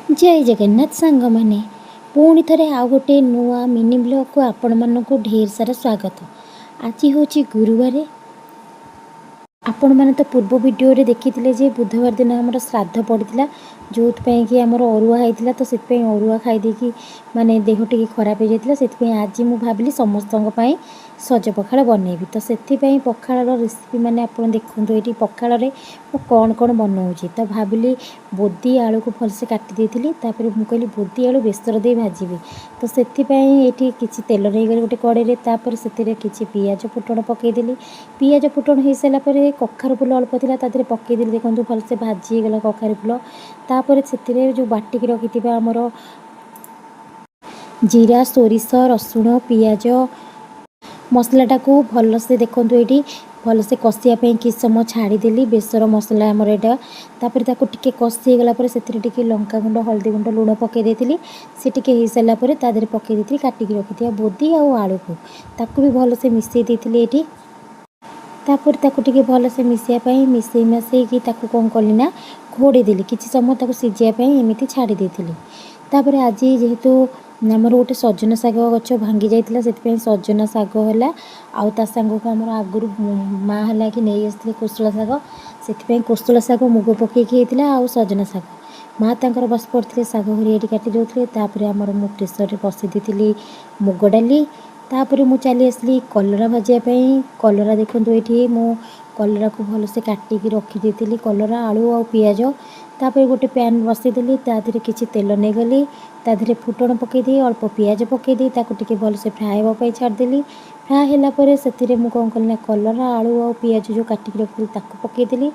जय जगन्नाथ सांग मैंने पुणी थे आउ गोटे नुआ मिनी ब्लॉग को आपण मानक ढेर सारा स्वागत। आज हूँ गुरुवार। आपण मैंने तो पूर्व वीडियो रे देखी जे बुधवार दिन आमर श्राद्ध पड़ा जो कि आमर अरुआ होता तो से अरुआ खाईदे माने देह टी खराब हो जाता से आज मुझे भाविली समस्त सज पखाड़ बनइबी तो से पखाड़ रेसिपी मैंने आप देखूँ ये पखाड़ कौन कौन बनाऊँगी तो भाविली बोदी आलू को भलसे काटी देती मुझे कहली बोदी आलू बेसर दे भाजी तो से किसी तेल नहीं गोटे कड़े से किसी पियाज फुटण पकईदेली पियाज फुटण हो सारापर कखार फुल अल्प थी तादेह पकईदेली देखो भलसे भाजीगला कखार फुल तापर से जो बाटिक रखि आमर जीरा सोरिष रसुण पियाज मसलाटा को भलसे देखो ये भलसे कषापी कि समय छाड़देली बेसर मसला आमर यहाँ तापर टे कषि गलापर से लंका गुंड हल्दी गुंड लुण पकई से हो सारापर तादेह पकई काटिक रखि बोदी आलू को ताकू भी भलसे मिसई देती ये तापर ताकू भलसे मिसाई मिसई मसईकी कौन कली ना घोड़े देली किसी समय सीझापी एमती छाड़ी देती तापर आज जेहेतु आमर गोटे सजना शाग गच भांगी जाता से सजना शाग है आउ ता सांग को आमर आगुरी माँ है कि नहीं आसते कोशला शाग से कोशला शाग मुग पकईकी होता आउ सजना शाग माँ तर बस पड़ते शाग हरिया काटी दौले तापर आमर मु प्रेसर बसई दी मुग डाली तापर मु चली आसली कलरा भाजापी कलरा देखो ये मु कलरा को भलसे काटिक रखी कलरा आलू आ पियाज तापर गोटे पैन बसईदेली तादेह किसी तेल नहीं गली तादेह फुटण पकईदी अल्प पियाज पकईदी टे भलसे फ्राए हाँपाई छाड़देली फ्राए होगापर से कौन कली कलरा आलू आ पियाज जो काटिक रखी पकईदेली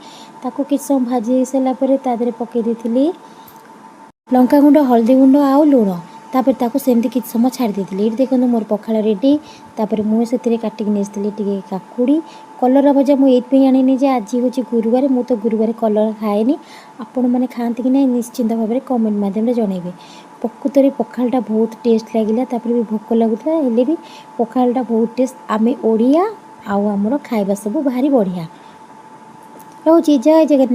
किसी समय भाजी सारापर तादेह पकईदी लंका गुंड हल्दी गुंड आउ लुण तापर ताको सेमती किसी समय छाड़ी देती ये देखो मोर पखाड़ रेडी तापर मुझे काटिक नहीं टे काकुड़ी कलरा भजा मुझे आनी जे आज हूँ गुरुवार मु तो गुरुवार कलरा खाएनी आपण मैंने खाती कि नहीं निश्चिंत भाव में कमेंट मध्यम जनइबे प्रकृत में पखाड़ा बहुत टेस्ट लगिला तापर भी भोक लगुला हेले भी पखाड़ा बहुत टेस्ट आमे ओडिया आउ आमर खाइबा सब भारी बढ़िया रोची जय जगन्नाथ।